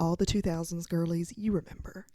all the 2000s girlies, you remember.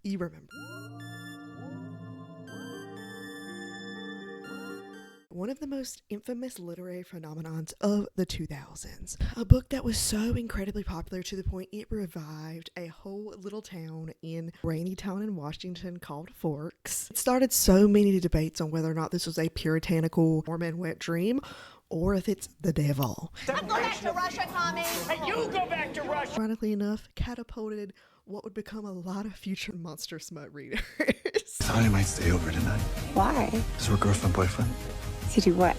One of the most infamous literary phenomenons of the 2000s. A book that was so incredibly popular to the point it revived a whole little town in rainy town in Washington called Forks. It started so many debates on whether or not this was a puritanical Mormon wet dream or if it's the devil. I'm going back to Russia, Tommy. Hey, you go back to Russia. Ironically enough, catapulted what would become a lot of future monster smut readers. I thought I might stay over tonight. Why? Because we're girlfriend, boyfriend. To do what?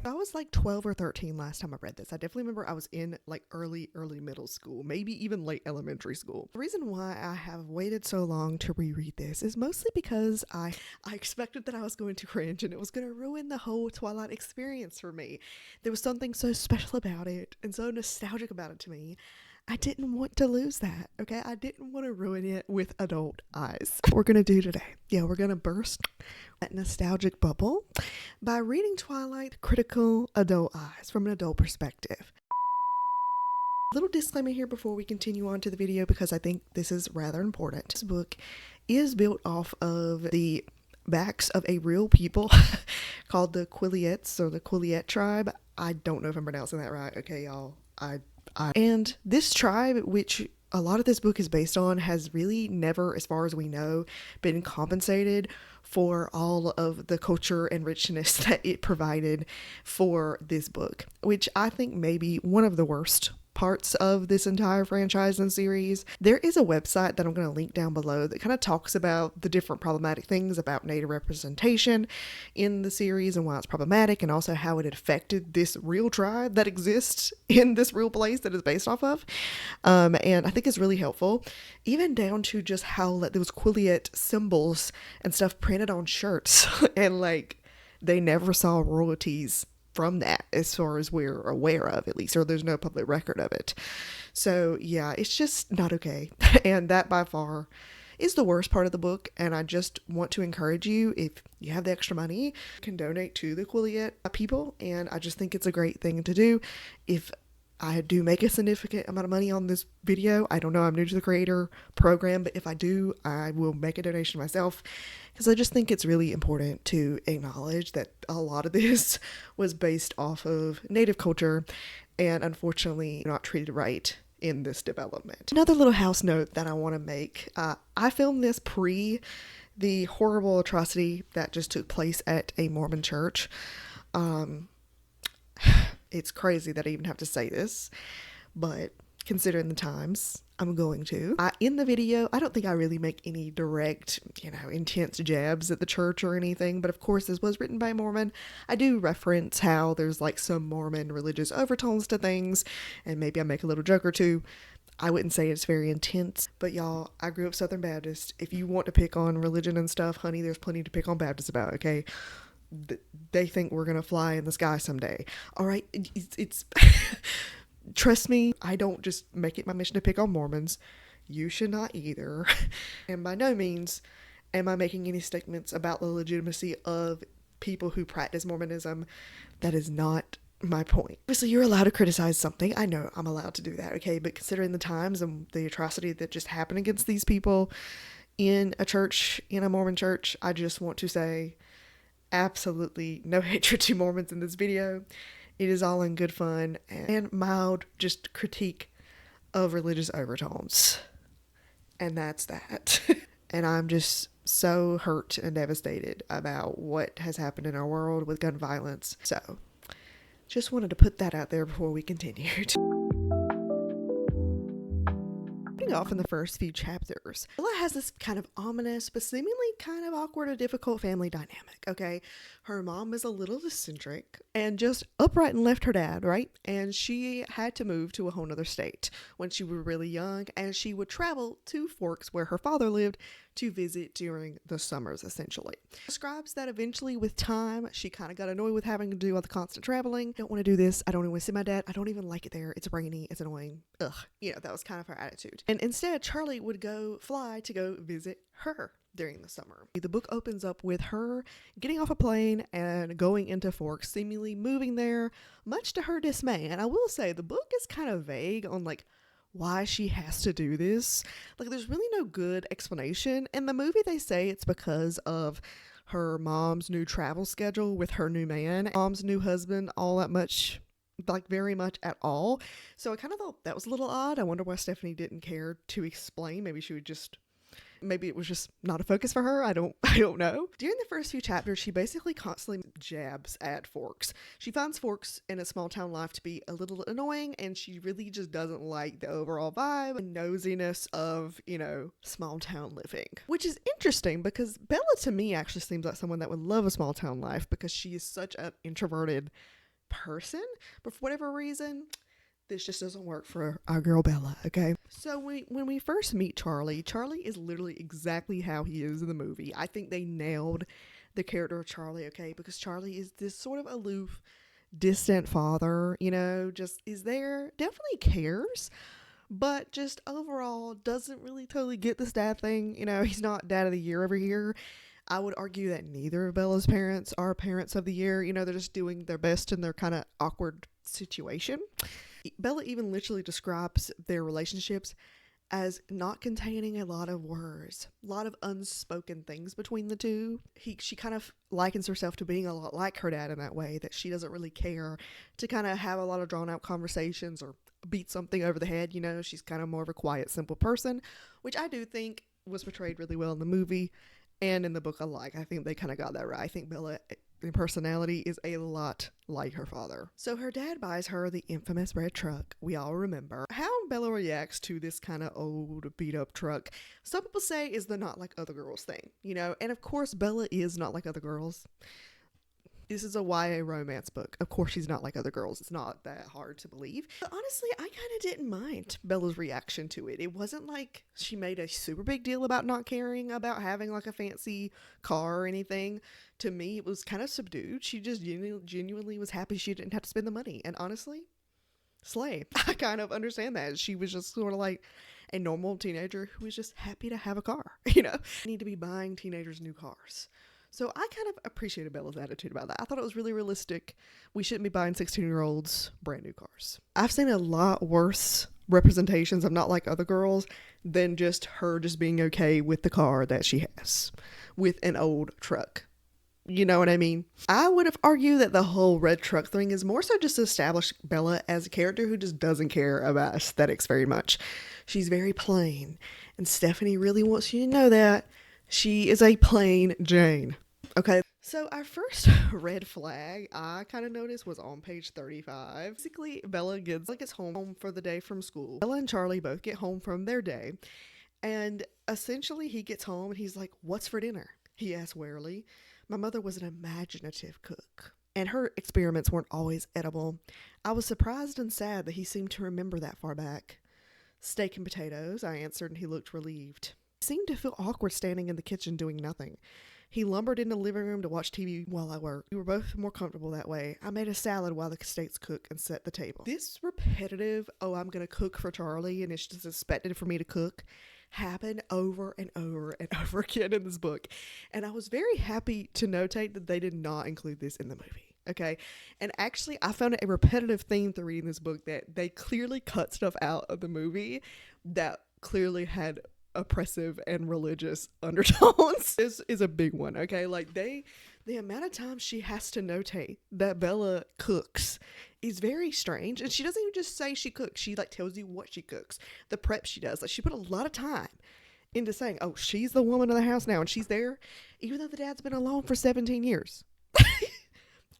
I was like 12 or 13 last time I read this. I definitely remember I was in like early middle school, maybe even late elementary school. The reason why I have waited so long to reread this is mostly because I expected that I was going to cringe and it was going to ruin the whole Twilight experience for me. There was something so special about it and so nostalgic about it to me. I didn't want to lose that, okay? I didn't want to ruin it with adult eyes. What we're going to do today, we're going to burst that nostalgic bubble by reading Twilight critical adult eyes from an adult perspective. Little disclaimer here before we continue on to the video because I think this is rather important. This book is built off of the backs of a real people called the Quilliettes or the Quilliette tribe. I don't know if I'm pronouncing that right, okay, y'all. And this tribe, which a lot of this book is based on, has really never, as far as we know, been compensated for all of the culture and richness that it provided for this book, which I think may be one of the worst parts of this entire franchise and series. There is a website that I'm going to link down below that kind of talks about the different problematic things about Native representation in the series and why it's problematic, and also how it affected this real tribe that exists in this real place that is based off of. And I think it's really helpful, even down to just how there was Quilliette symbols and stuff printed on shirts and like they never saw royalties from that as far as we're aware of, at least, or there's no public record of it. So yeah, it's just not okay. And that by far is the worst part of the book. And I just want to encourage you, if you have the extra money, you can donate to the Quilliette people. And I just think it's a great thing to do. If I do make a significant amount of money on this video, I don't know, I'm new to the creator program, but if I do, I will make a donation myself, because I just think it's really important to acknowledge that a lot of this was based off of Native culture and unfortunately not treated right in this development. Another little house note that I want to make, I filmed this pre the horrible atrocity that just took place at a Mormon church. It's crazy that I even have to say this, but considering the times, I'm going to. In the video, I don't think I really make any direct, intense jabs at the church or anything, but of course this was written by a Mormon. I do reference how there's like some Mormon religious overtones to things, and maybe I make a little joke or two. I wouldn't say it's very intense, but y'all, I grew up Southern Baptist. If you want to pick on religion and stuff, honey, there's plenty to pick on Baptists about, okay? They think we're gonna fly in the sky someday. All right, it's trust me, I don't just make it my mission to pick on Mormons. You should not either. And by no means am I making any statements about the legitimacy of people who practice Mormonism. That is not my point. Obviously, you're allowed to criticize something. I know I'm allowed to do that, okay? But considering the times and the atrocity that just happened against these people in a church, in a Mormon church, I just want to say absolutely no hatred to Mormons in this video. It is all in good fun and mild just critique of religious overtones. And that's that. And I'm just so hurt and devastated about what has happened in our world with gun violence. So just wanted to put that out there before we continued. Off in the first few chapters, Ella has this kind of ominous but seemingly kind of awkward or difficult family dynamic. Okay, her mom is a little eccentric and just upright and left her dad, right? And she had to move to a whole nother state when she was really young, and she would travel to Forks where her father lived to visit during the summers, essentially. Describes that eventually with time, she kind of got annoyed with having to do all the constant traveling. Don't want to do this. I don't even want to see my dad. I don't even like it there. It's rainy. It's annoying. Ugh. That was kind of her attitude. And instead, Charlie would fly to go visit her during the summer. The book opens up with her getting off a plane and going into Forks, seemingly moving there, much to her dismay. And I will say, the book is kind of vague on like why she has to do this. Like, there's really no good explanation. In the movie, they say it's because of her mom's new travel schedule with her new man, mom's new husband, all that much, like very much at all. So I kind of thought that was a little odd. I wonder why Stephanie didn't care to explain. Maybe it was just not a focus for her. I don't know. During the first few chapters, she basically constantly jabs at Forks. She finds Forks in a small town life to be a little annoying, and she really just doesn't like the overall vibe and nosiness of, small town living. Which is interesting because Bella to me actually seems like someone that would love a small town life because she is such an introverted person. But for whatever reason, this just doesn't work for our girl Bella, okay? So when we first meet Charlie is literally exactly how he is in the movie. I think they nailed the character of Charlie, okay? Because Charlie is this sort of aloof, distant father, just is there, definitely cares, but just overall doesn't really totally get this dad thing. He's not dad of the year over here. I would argue that neither of Bella's parents are parents of the year. They're just doing their best in their kind of awkward situation. Bella even literally describes their relationships as not containing a lot of words, a lot of unspoken things between the two. She kind of likens herself to being a lot like her dad in that way, that she doesn't really care to kind of have a lot of drawn out conversations or beat something over the head. She's kind of more of a quiet, simple person, which I do think was portrayed really well in the movie and in the book alike. I think they kind of got that right. I think Bella in personality is a lot like her father. So her dad buys her the infamous red truck we all remember. How Bella reacts to this kind of old beat up truck, some people say is the not like other girls thing, and of course Bella is not like other girls. This is a YA romance book. Of course she's not like other girls. It's not that hard to believe. But honestly, I kind of didn't mind Bella's reaction to it. It wasn't like she made a super big deal about not caring about having like a fancy car or anything. To me, it was kind of subdued. She just genuinely was happy she didn't have to spend the money. And honestly, slay. I kind of understand that. She was just sort of like a normal teenager who was just happy to have a car. Need to be buying teenagers new cars. So I kind of appreciated Bella's attitude about that. I thought it was really realistic. We shouldn't be buying 16-year-olds brand new cars. I've seen a lot worse representations of not like other girls than just her just being okay with the car that she has with an old truck. You know what I mean? I would have argued that the whole red truck thing is more so just to establish Bella as a character who just doesn't care about aesthetics very much. She's very plain. And Stephanie really wants you to know that she is a plain Jane. Okay, so our first red flag I kind of noticed was on page 35. Basically, Bella gets home for the day from school. Bella and Charlie both get home from their day, and essentially he gets home and he's like, "What's for dinner?" He asks warily. My mother was an imaginative cook, and her experiments weren't always edible. I was surprised and sad that he seemed to remember that far back. Steak and potatoes, I answered, and he looked relieved. He seemed to feel awkward standing in the kitchen doing nothing. He lumbered in the living room to watch TV while I worked. We were both more comfortable that way. I made a salad while the steaks cooked and set the table. This repetitive, I'm going to cook for Charlie and it's just expected for me to cook, happened over and over and over again in this book. And I was very happy to notate that they did not include this in the movie. Okay. And actually, I found it a repetitive theme through reading this book that they clearly cut stuff out of the movie that clearly had oppressive and religious undertones. This is a big one, okay? Like the amount of time she has to notate that Bella cooks is very strange, and she doesn't even just say she cooks. She like tells you what she cooks, the prep she does. Like she put a lot of time into saying, oh, she's the woman of the house now and she's there, even though the dad's been alone for 17 years.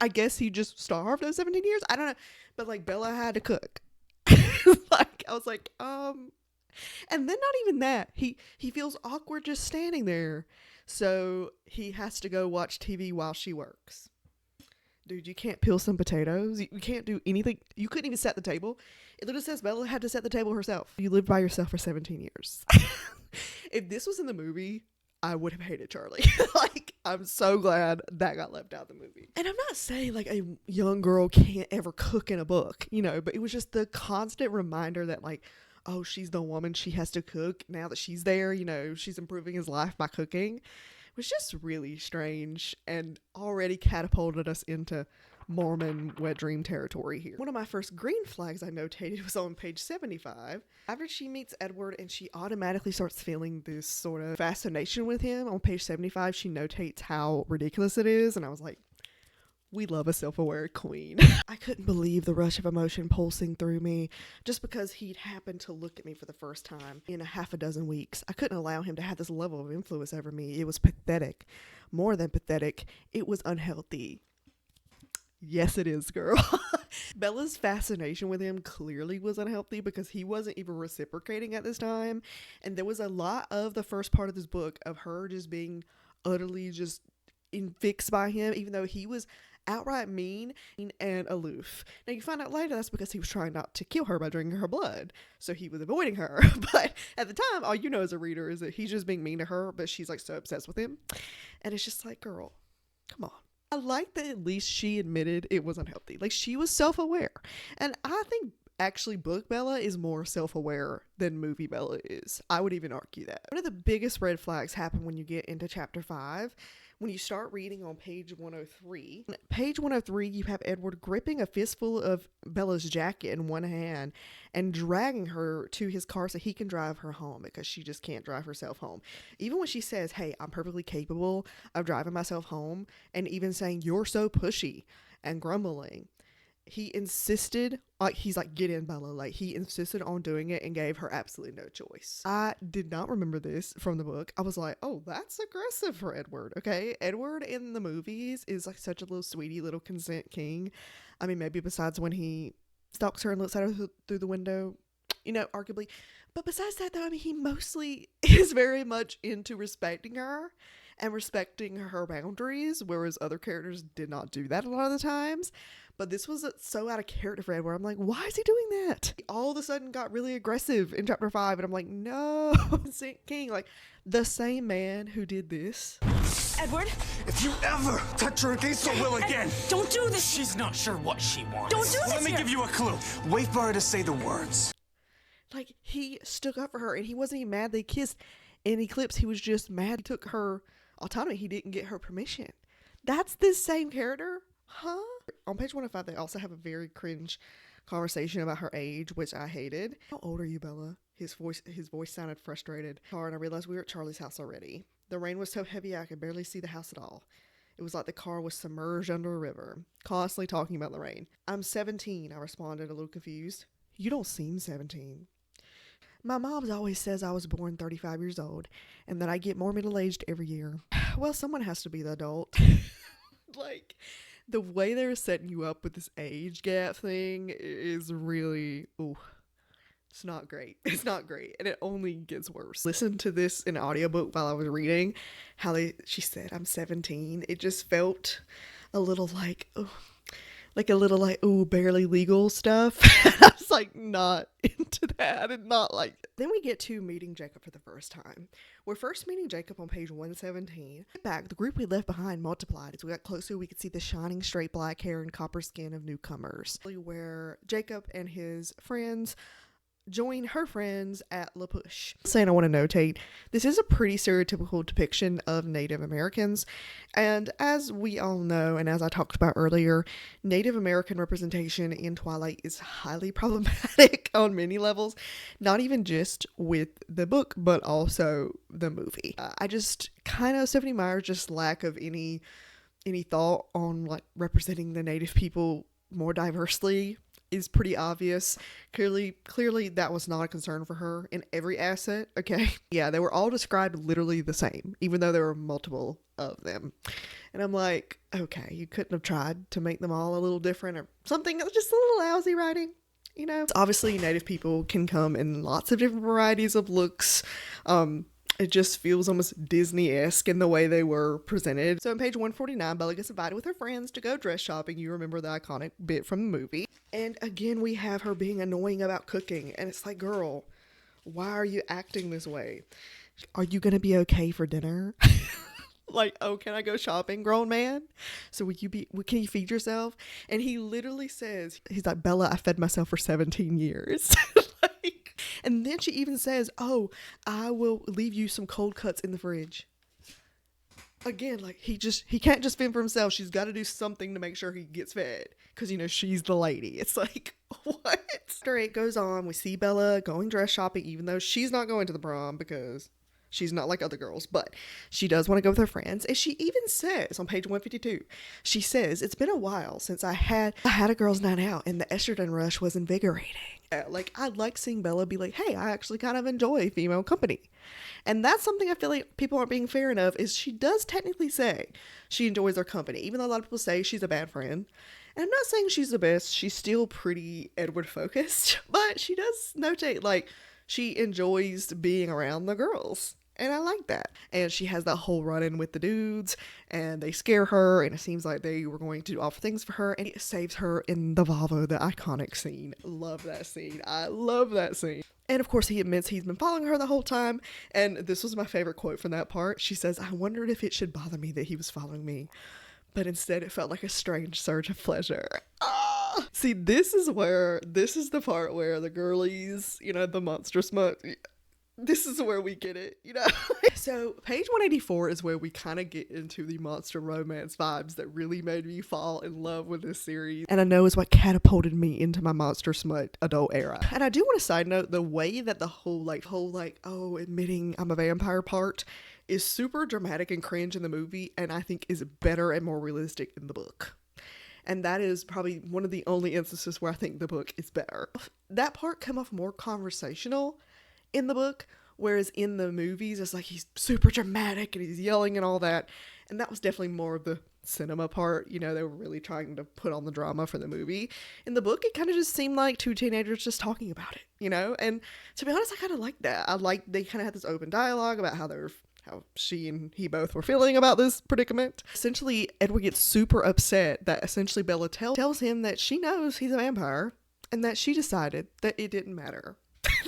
I guess he just starved those 17 years. I don't know, but like Bella had to cook. Like I was like, and then not even that. He feels awkward just standing there. So he has to go watch TV while she works. Dude, you can't peel some potatoes. You can't do anything. You couldn't even set the table. It literally says Bella had to set the table herself. You lived by yourself for 17 years. If this was in the movie, I would have hated Charlie. Like, I'm so glad that got left out of the movie. And I'm not saying like a young girl can't ever cook in a book, but it was just the constant reminder that like, oh, she's the woman, she has to cook now that she's there, she's improving his life by cooking. It was just really strange and already catapulted us into Mormon wet dream territory here. One of my first green flags I notated was on page 75. After she meets Edward and she automatically starts feeling this sort of fascination with him, on page 75 she notates how ridiculous it is, and I was like, we love a self-aware queen. I couldn't believe the rush of emotion pulsing through me just because he'd happened to look at me for the first time in a half a dozen weeks. I couldn't allow him to have this level of influence over me. It was pathetic. More than pathetic, it was unhealthy. Yes, it is, girl. Bella's fascination with him clearly was unhealthy because he wasn't even reciprocating at this time. And there was a lot of the first part of this book of her just being utterly just fixed by him, even though he was outright mean and aloof. Now you find out later that's because he was trying not to kill her by drinking her blood, so he was avoiding her. But at the time, all you know as a reader is that he's just being mean to her, but she's like so obsessed with him, and it's just like, girl, come on. I like that at least she admitted it was unhealthy. Like, she was self-aware, and I think actually book Bella is more self-aware than movie Bella is. I would even argue that. One of the biggest red flags happen when you get into chapter 5. When you start reading on page 103, you have Edward gripping a fistful of Bella's jacket in one hand and dragging her to his car so he can drive her home because she just can't drive herself home. Even when she says, hey, I'm perfectly capable of driving myself home, and even saying, you're so pushy, and grumbling, he insisted, he's like, get in, Bella. Like, he insisted on doing it and gave her absolutely no choice. I did not remember this from the book. I was like, oh, that's aggressive for Edward. Okay, Edward in the movies is like such a little sweetie, little consent king. I mean, maybe besides when he stalks her and looks at her through the window, you know, arguably. But besides that, though, I mean, he mostly is very much into respecting her and respecting her boundaries, whereas other characters did not do that a lot of the times. But this was so out of character for Edward. I'm like, why is he doing that? He all of a sudden got really aggressive in chapter 5, and I'm like, no, Saint King, like the same man who did this. Edward, If you ever touch her against her will again, don't do this. She's not sure what she wants. Don't do this. let me here. give you a clue. Wait for her to say the words. Like, he stuck up for her, and he wasn't even mad they kissed in Eclipse. He was just mad he took her autonomy. He didn't get her permission. That's this same character? Huh? On page 105, they also have a very cringe conversation about her age, which I hated. How old are you, Bella? His voice sounded frustrated. And I realized we were at Charlie's house already. The rain was so heavy I could barely see the house at all. It was like the car was submerged under a river. Constantly talking about the rain. I'm 17, I responded, a little confused. You don't seem 17. My mom always says I was born 35 years old and that I get more middle-aged every year. Well, someone has to be the adult. Like, the way they're setting you up with this age gap thing is really, ooh, it's not great. It's not great. And it only gets worse. Listen to this in an audiobook while I was reading how she said, I'm 17. It just felt a little like, ooh, like a little like, ooh, barely legal stuff. I was like, not into that. I did not like it. Then we get to meeting Jacob for the first time. We're first meeting Jacob on page 117. Back, the group we left behind multiplied. As we got closer, we could see the shining straight black hair and copper skin of newcomers, where Jacob and his friends join her friends at La Push. Saying I want to notate, this is a pretty stereotypical depiction of Native Americans, and as we all know, and as I talked about earlier, Native American representation in Twilight is highly problematic on many levels, not even just with the book, but also the movie. I just kind of, Stephanie Meyer's just lack of any thought on like representing the Native people more diversely is pretty obvious. Clearly that was not a concern for her in every asset. Okay. Yeah, they were all described literally the same, even though there were multiple of them. And I'm like, okay, you couldn't have tried to make them all a little different or something. Just a little lousy writing, you know? Obviously, Native people can come in lots of different varieties of looks. It just feels almost Disney-esque in the way they were presented. So on page 149, Bella gets invited with her friends to go dress shopping. You remember the iconic bit from the movie. And again, we have her being annoying about cooking. And it's like, girl, why are you acting this way? Are you going to be okay for dinner? Like, oh, can I go shopping, grown man? So can you feed yourself? And he literally says, he's like, Bella, I fed myself for 17 years. And then she even says, oh, I will leave you some cold cuts in the fridge. Again, like he can't just fend for himself. She's got to do something to make sure he gets fed because, you know, she's the lady. It's like, what? After it goes on, we see Bella going dress shopping, even though she's not going to the prom because she's not like other girls, but she does want to go with her friends. And she even says on page 152, she says, it's been a while since I had a girls' night out and the estrogen rush was invigorating. Like, I like seeing Bella be like, hey, I actually kind of enjoy female company. And that's something I feel like people aren't being fair enough, is she does technically say she enjoys her company, even though a lot of people say she's a bad friend. And I'm not saying she's the best. She's still pretty Edward focused, but she does notate, like, she enjoys being around the girls. And I like that. And she has that whole run-in with the dudes, and they scare her, and it seems like they were going to offer things for her, and it saves her in the Volvo, the iconic scene. Love that scene. I love that scene. And of course, he admits he's been following her the whole time, and this was my favorite quote from that part. She says, I wondered if it should bother me that he was following me, but instead it felt like a strange surge of pleasure. Ah! See, this is the part where the girlies, you know, the monster smut, this is where we get it, you know? So page 184 is where we kind of get into the monster romance vibes that really made me fall in love with this series. And I know is what catapulted me into my monster smut adult era. And I do want to side note, the way that the whole oh, admitting I'm a vampire part is super dramatic and cringe in the movie, and I think is better and more realistic in the book. And that is probably one of the only instances where I think the book is better. That part come off more conversational in the book, whereas in the movies it's like he's super dramatic and he's yelling and all that, and that was definitely more of the cinema part. You know, they were really trying to put on the drama for the movie. In the book, it kind of just seemed like two teenagers just talking about it, you know. And to be honest, I kind of like that. I like they kind of had this open dialogue about how she and he both were feeling about this predicament. Essentially, Edward gets super upset that essentially Bella tells him that she knows he's a vampire and that she decided that it didn't matter.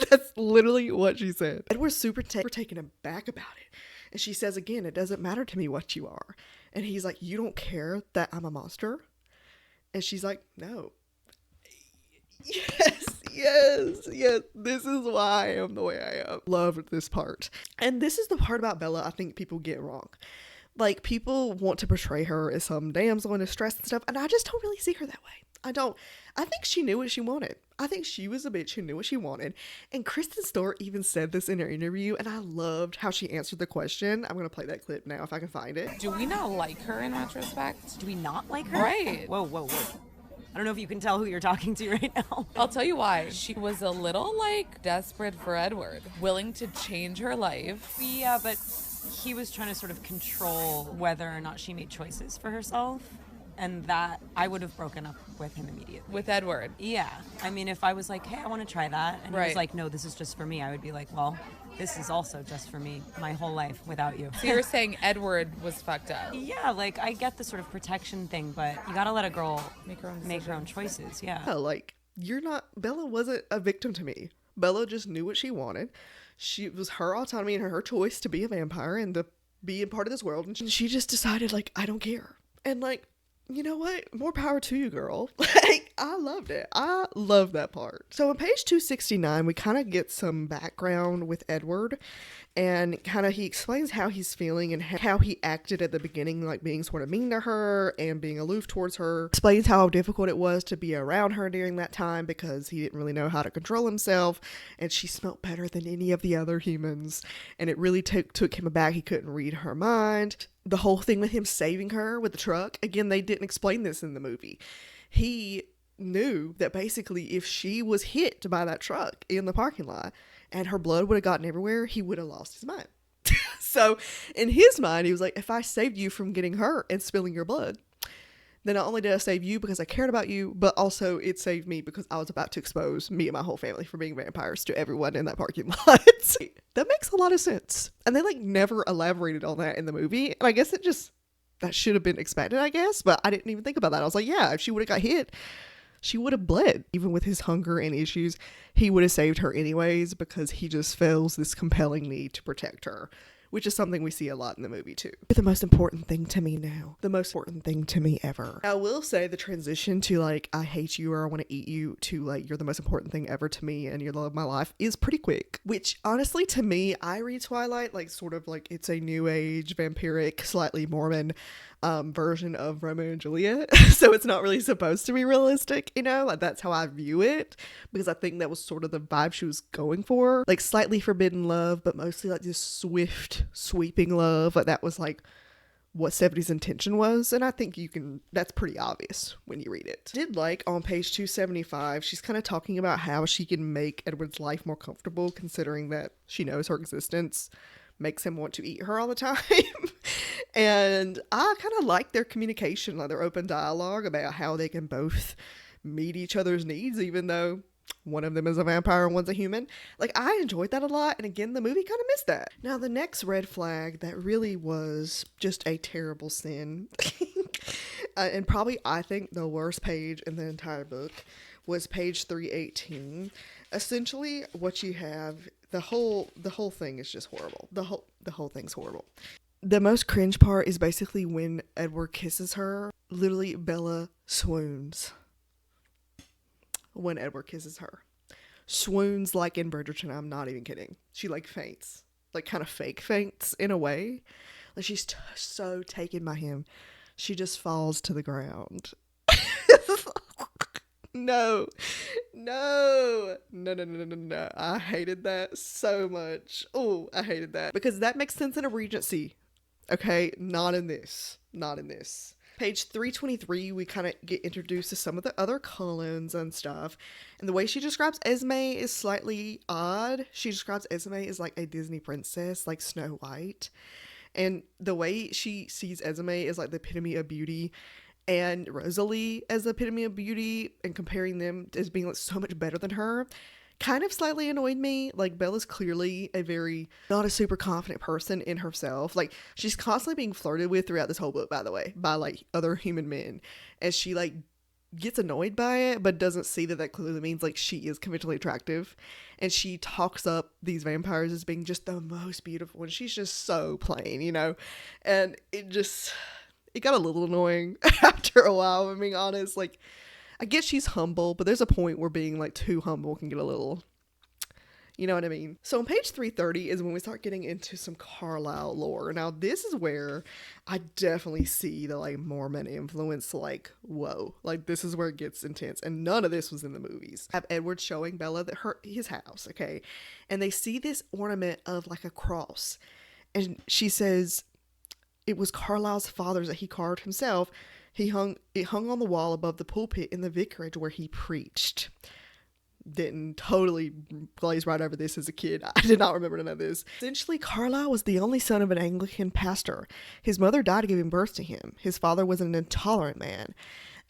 That's literally what she said. Edward's super taken aback about it. And she says again, it doesn't matter to me what you are. And he's like, you don't care that I'm a monster? And she's like, no. Yes. This is why I am the way I am. Loved this part. And this is the part about Bella I think people get wrong. Like, people want to portray her as some damsel in distress and stuff, and I just don't really see her that way. I don't. I think she knew what she wanted. I think she was a bitch who knew what she wanted. And Kristen Stewart even said this in her interview, and I loved how she answered the question. I'm going to play that clip now if I can find it. Do we not like her in retrospect? Do we not like her? Right. Whoa. I don't know if you can tell who you're talking to right now. I'll tell you why. She was a little, desperate for Edward, willing to change her life. Yeah, but he was trying to sort of control whether or not she made choices for herself. And that, I would have broken up with him immediately. With Edward? Yeah. I mean, if I was like, hey, I want to try that. And he was like, no, this is just for me. I would be like, well, this is also just for me. My whole life without you. So you're saying Edward was fucked up? Yeah, I get the sort of protection thing, but you gotta let a girl make her own choices. Yeah. Bella wasn't a victim to me. Bella just knew what she wanted. It was her autonomy and her choice to be a vampire and to be a part of this world. And she just decided, I don't care. And you know what? More power to you, girl. I loved it. I love that part. So on page 269, we kind of get some background with Edward, and he explains how he's feeling and how he acted at the beginning, being sort of mean to her and being aloof towards her. Explains how difficult it was to be around her during that time because he didn't really know how to control himself, and she smelled better than any of the other humans, and it really took him aback. He couldn't read her mind. The whole thing with him saving her with the truck, again, they didn't explain this in the movie. He knew that basically if she was hit by that truck in the parking lot and her blood would have gotten everywhere, he would have lost his mind. So in his mind, he was like, if I saved you from getting hurt and spilling your blood, then not only did I save you because I cared about you, but also it saved me because I was about to expose me and my whole family for being vampires to everyone in that parking lot. That makes a lot of sense. And they never elaborated on that in the movie. And I guess that should have been expected, I guess. But I didn't even think about that. I was like, yeah, if she would have got hit, she would have bled. Even with his hunger and issues, he would have saved her anyways because he just feels this compelling need to protect her, which is something we see a lot in the movie too. But the most important thing to me now, the most important thing to me ever. I will say the transition to like, I hate you or I want to eat you to like, you're the most important thing ever to me and you're the love of my life is pretty quick, which honestly to me, I read Twilight like sort of like it's a new age, vampiric, slightly Mormon version of Romeo and Juliet. So it's not really supposed to be realistic, you know, like that's how I view it, because I think that was sort of the vibe she was going for, like slightly forbidden love, but mostly like this swift sweeping love. Like that was like what 70's intention was, and I think that's pretty obvious when you read it. I did like on page 275, she's kind of talking about how she can make Edward's life more comfortable, considering that she knows her existence makes him want to eat her all the time. And I kind of like their communication, like their open dialogue about how they can both meet each other's needs, even though one of them is a vampire and one's a human. Like, I enjoyed that a lot, and again, the movie kind of missed that. Now, the next red flag that really was just a terrible sin, and probably, I think, the worst page in the entire book, was page 318. Essentially, what you have, the whole thing is just horrible. The whole thing's horrible. The most cringe part is basically when Edward kisses her. Literally, Bella swoons when Edward kisses her. Swoons like in Bridgerton, I'm not even kidding. She like faints, like kind of fake faints in a way. Like she's so taken by him, she just falls to the ground. No. I hated that so much. Oh, I hated that. Because that makes sense in a Regency. Okay, not in this. Page 323, we kind of get introduced to some of the other Cullens and stuff. And the way she describes Esme is slightly odd. She describes Esme as like a Disney princess, like Snow White. And the way she sees Esme is like the epitome of beauty, and Rosalie as the epitome of beauty, and comparing them as being like so much better than her kind of slightly annoyed me. Like, Bella's clearly not a super confident person in herself. Like, she's constantly being flirted with throughout this whole book, by the way, by like other human men, and she like gets annoyed by it, but doesn't see that clearly means like she is conventionally attractive, and she talks up these vampires as being just the most beautiful, and she's just so plain, you know. And it got a little annoying after a while, if I'm being honest. Like, I guess she's humble, but there's a point where being like too humble can get a little, you know what I mean? So on page 330 is when we start getting into some Carlisle lore. Now, this is where I definitely see the like Mormon influence. Like, whoa, like this is where it gets intense, and none of this was in the movies. I have Edward showing Bella his house, okay, and they see this ornament of like a cross, and she says it was Carlisle's father's that he carved himself. It hung on the wall above the pulpit in the vicarage where he preached. Didn't totally glaze right over this as a kid. I did not remember none of this. Essentially, Carlisle was the only son of an Anglican pastor. His mother died giving birth to him. His father was an intolerant man.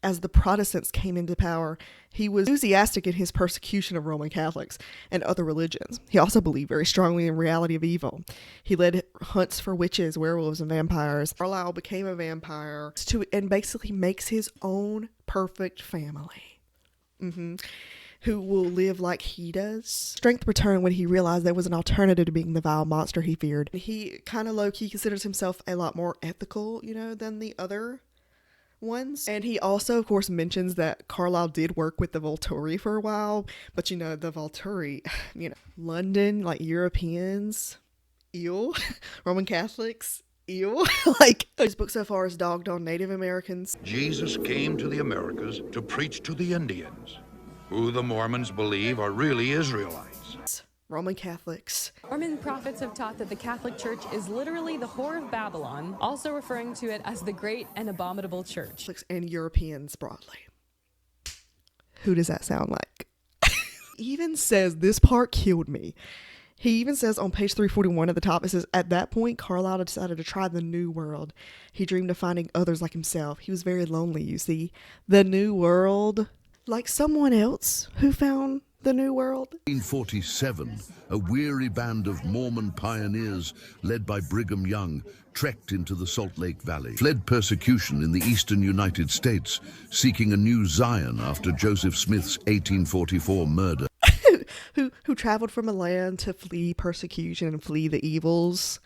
As the Protestants came into power, he was enthusiastic in his persecution of Roman Catholics and other religions. He also believed very strongly in reality of evil. He led hunts for witches, werewolves, and vampires. Carlisle became a vampire and basically makes his own perfect family. Who will live like he does. Strength returned when he realized there was an alternative to being the vile monster he feared. He kind of low-key considers himself a lot more ethical, you know, than the other ones. And he also, of course, mentions that Carlisle did work with the Volturi for a while, but you know, the Volturi, you know, London, like Europeans, ew. Roman Catholics, ew. Like, this book so far is dogged on Native Americans. Jesus came to the Americas to preach to the Indians, who the Mormons believe are really Israelites. Roman Catholics. Mormon prophets have taught that the Catholic Church is literally the whore of Babylon, also referring to it as the great and abominable church. And Europeans broadly. Who does that sound like? Even says, this part killed me. He even says on page 341 at the top, it says, at that point, Carlisle decided to try the new world. He dreamed of finding others like himself. He was very lonely, you see. The new world. Like someone else who found the new world. 1847, a weary band of Mormon pioneers led by Brigham Young trekked into the Salt Lake Valley, fled persecution in the eastern United States, seeking a new Zion after Joseph Smith's 1844 murder. who traveled from a land to flee persecution and flee the evils.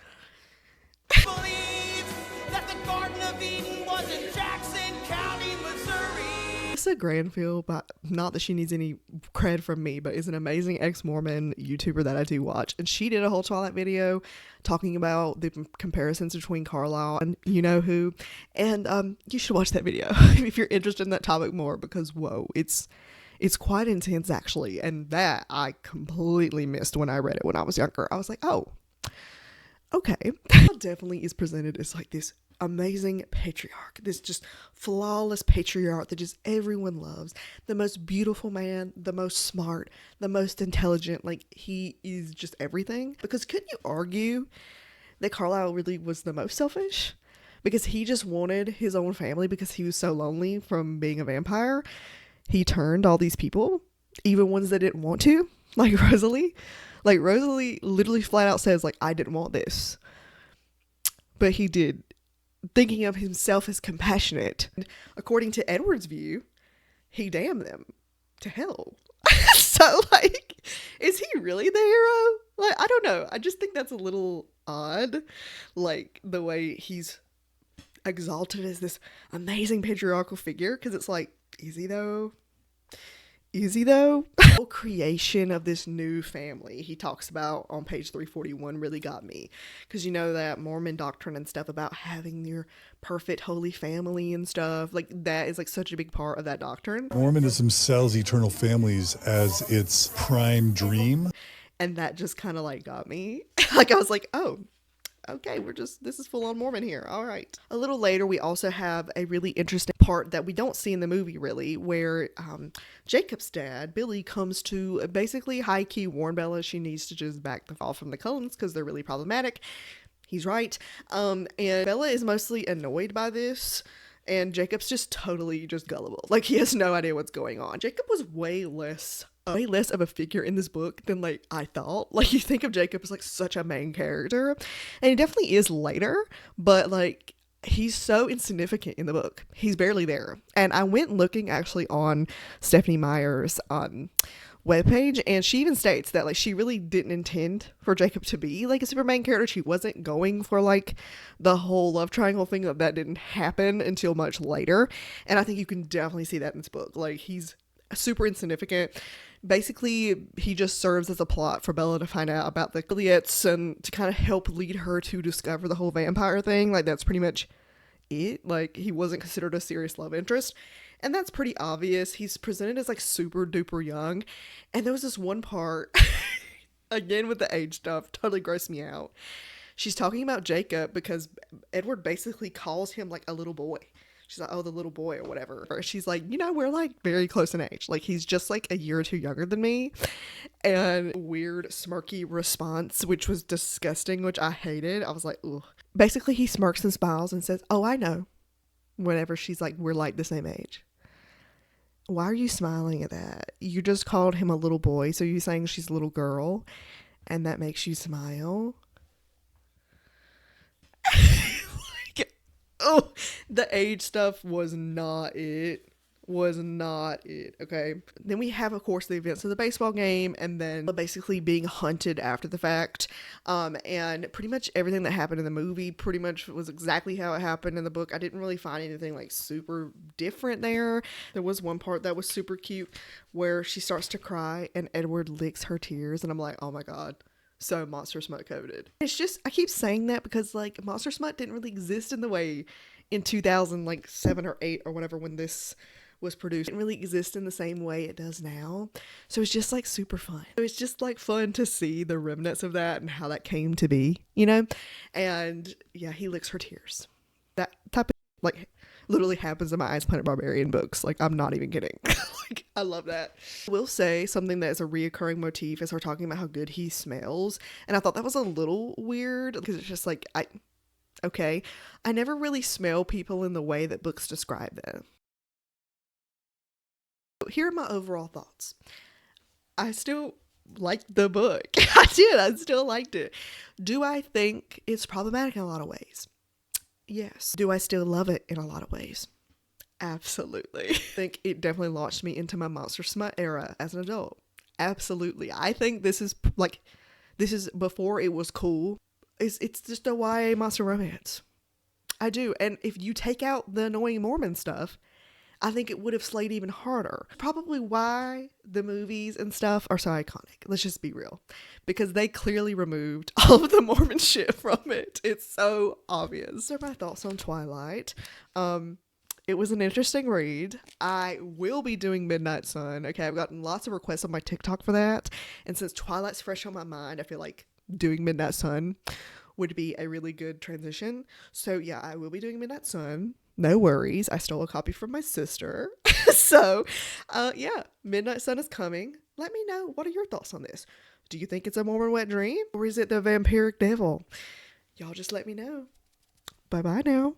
Believe that the Garden of Eden was in Jackson County, Missouri. Lisa Granfield, but not that she needs any cred from me, but is an amazing ex-Mormon YouTuber that I do watch. And she did a whole Twilight video talking about the comparisons between Carlisle and you know who. And you should watch that video if you're interested in that topic more, because whoa, it's quite intense actually. And that I completely missed when I read it when I was younger. I was like, oh, okay. Definitely is presented as like this amazing patriarch, this just flawless patriarch that just everyone loves, the most beautiful man, the most smart, the most intelligent. Like, he is just everything. Because couldn't you argue that Carlisle really was the most selfish? Because he just wanted his own family because he was so lonely from being a vampire. He turned all these people, even ones that didn't want to, like Rosalie. Like, Rosalie literally flat out says, like, I didn't want this. But he did, thinking of himself as compassionate. According to Edward's view, he damned them to hell. So, like, is he really the hero? Like, I don't know. I just think that's a little odd. Like, the way he's exalted as this amazing patriarchal figure. Because it's like, is he though? Is he though? The whole creation of this new family he talks about on page 341 really got me, because you know that Mormon doctrine and stuff about having your perfect holy family and stuff, like that is like such a big part of that doctrine. Mormonism sells eternal families as its prime dream, and that just kind of like got me. Like, I was like, oh, okay, this is full on Mormon here. All right. A little later, we also have a really interesting part that we don't see in the movie really, where Jacob's dad, Billy, comes to basically high key warn Bella she needs to just back the fall from the Cullens because they're really problematic. He's right. And Bella is mostly annoyed by this. And Jacob's just totally just gullible. Like, he has no idea what's going on. Jacob was way less of a figure in this book than like I thought. Like, you think of Jacob as like such a main character, and he definitely is later, but like he's so insignificant in the book. He's barely there. And I went looking actually on Stephanie Meyer's webpage, and she even states that like she really didn't intend for Jacob to be like a super main character. She wasn't going for like the whole love triangle thing. That didn't happen until much later, and I think you can definitely see that in this book. Like, he's super insignificant. Basically, he just serves as a plot for Bella to find out about the Gilliets and to kind of help lead her to discover the whole vampire thing. Like, that's pretty much it. Like, he wasn't considered a serious love interest, and that's pretty obvious. He's presented as like super duper young, and there was this one part again with the age stuff, totally grossed me out. She's talking about Jacob because Edward basically calls him like a little boy. She's like, oh, the little boy or whatever. She's like, you know, we're like very close in age. Like, he's just like a year or two younger than me. And weird smirky response, which was disgusting, which I hated. I was like, ugh. Basically, he smirks and smiles and says, oh, I know. Whenever she's like, we're like the same age. Why are you smiling at that? You just called him a little boy. So you're saying she's a little girl and that makes you smile? Oh, the age stuff was not it. Okay. Then we have, of course, the events of the baseball game, and then basically being hunted after the fact. And pretty much everything that happened in the movie pretty much was exactly how it happened in the book. I didn't really find anything like super different there. There was one part that was super cute where she starts to cry and Edward licks her tears, and I'm like, oh my God. So Monster Smut coded. It's just, I keep saying that because like Monster Smut didn't really exist in the way in 2007 or 8 or whatever when this was produced. It didn't really exist in the same way it does now. So it's just like super fun. So it's just like fun to see the remnants of that and how that came to be, you know? And yeah, he licks her tears. That type of like literally happens in my Ice Planet Barbarian books. Like, I'm not even kidding. Like, I love that. I will say something that is a reoccurring motif is her talking about how good he smells. And I thought that was a little weird because it's just like, okay. I never really smell people in the way that books describe them. Here are my overall thoughts. I still liked the book. I did. I still liked it. Do I think it's problematic in a lot of ways? Yes. Do I still love it in a lot of ways? Absolutely. I think it definitely launched me into my Monster Smut era as an adult. Absolutely. I think this is before it was cool It's just a YA monster romance. I do. And if you take out the annoying Mormon stuff, I think it would have slayed even harder. Probably why the movies and stuff are so iconic. Let's just be real. Because they clearly removed all of the Mormon shit from it. It's so obvious. Those are my thoughts on Twilight. It was an interesting read. I will be doing Midnight Sun. Okay, I've gotten lots of requests on my TikTok for that. And since Twilight's fresh on my mind, I feel like doing Midnight Sun would be a really good transition. So yeah, I will be doing Midnight Sun. No worries. I stole a copy from my sister. So yeah, Midnight Sun is coming. Let me know. What are your thoughts on this? Do you think it's a Mormon wet dream? Or is it the vampiric devil? Y'all just let me know. Bye-bye now.